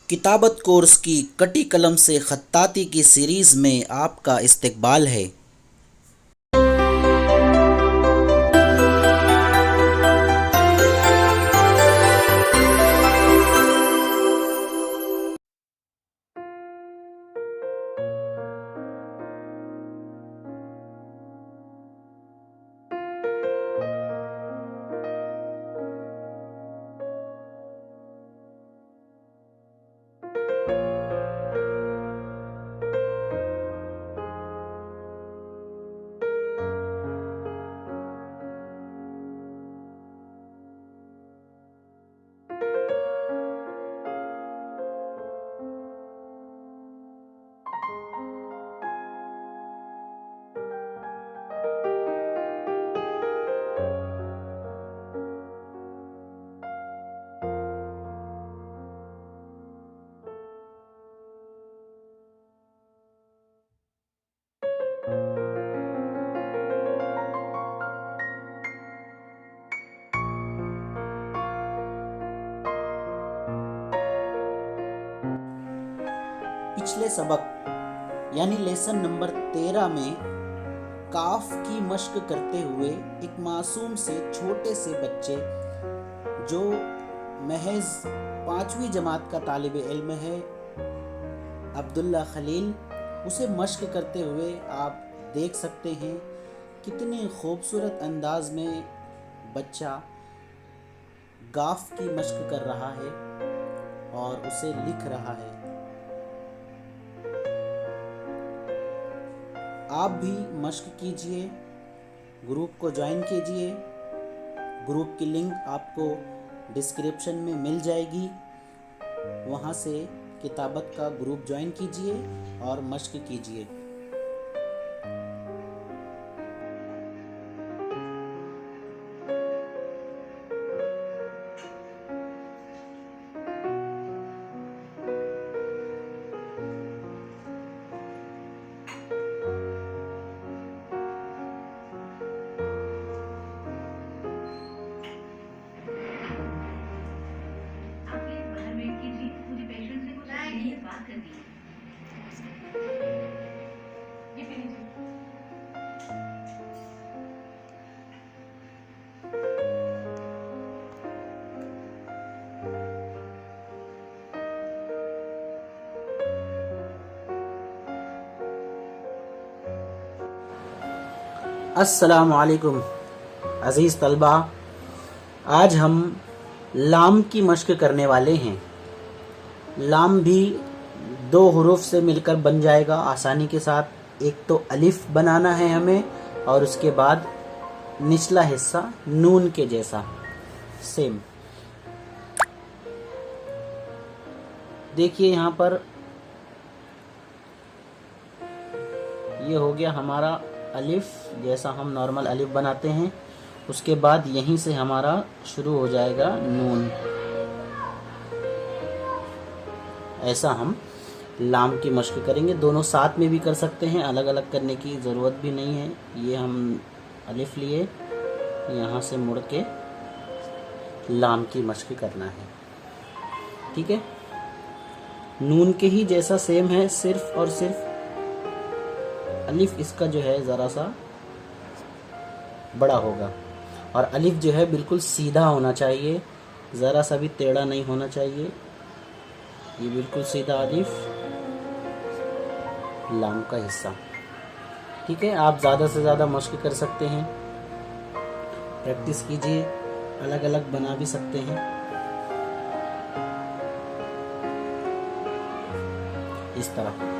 किताबत course की कटी कलम से खत्ताती की सीरीज़ में आपका इस्तकबाल है। पिछले सबक यानी लेसन नंबर 13 में काफ की मश्क करते हुए एक मासूम से छोटे से बच्चे जो महज 5वीं जमात का तालिब इल्म है, अब्दुल्ला खलील, उसे मश्क करते हुए आप देख सकते हैं कितने खूबसूरत अंदाज में बच्चा गाफ की मश्क कर रहा है और उसे लिख रहा है। आप भी मश्क कीजिए, ग्रुप को ज्वाइन कीजिए। ग्रुप की लिंक आपको डिस्क्रिप्शन में मिल जाएगी, वहाँ से किताबत का ग्रुप ज्वाइन कीजिए और मश्क कीजिए। अस्सलामु अलैकुम अज़ीज़ तलबा, आज हम लाम की मश्क करने वाले हैं। लाम भी 2 हुरूफ से मिलकर बन जाएगा आसानी के साथ। एक तो अलिफ बनाना है हमें और उसके बाद निचला हिस्सा नून के जैसा सेम। देखिए यहाँ पर ये हो गया हमारा अलिफ, जैसा हम नॉर्मल अलिफ बनाते हैं। उसके बाद यहीं से हमारा शुरू हो जाएगा नून। ऐसा हम लाम की मश्क करेंगे। दोनों साथ में भी कर सकते हैं, अलग अलग करने की ज़रूरत भी नहीं है। ये हम अलिफ लिए, यहाँ से मुड़ के लाम की मश्क करना है, ठीक है। नून के ही जैसा सेम है, सिर्फ और सिर्फ अलिफ इसका जो है ज़रा सा बड़ा होगा और अलिफ जो है बिल्कुल सीधा होना चाहिए, ज़रा सा भी टेढ़ा नहीं होना चाहिए। ये बिल्कुल सीधा अलिफ, लाम का हिस्सा, ठीक है। आप ज़्यादा से ज़्यादा मश्क कर सकते हैं, प्रैक्टिस कीजिए, अलग अलग बना भी सकते हैं। इस तरह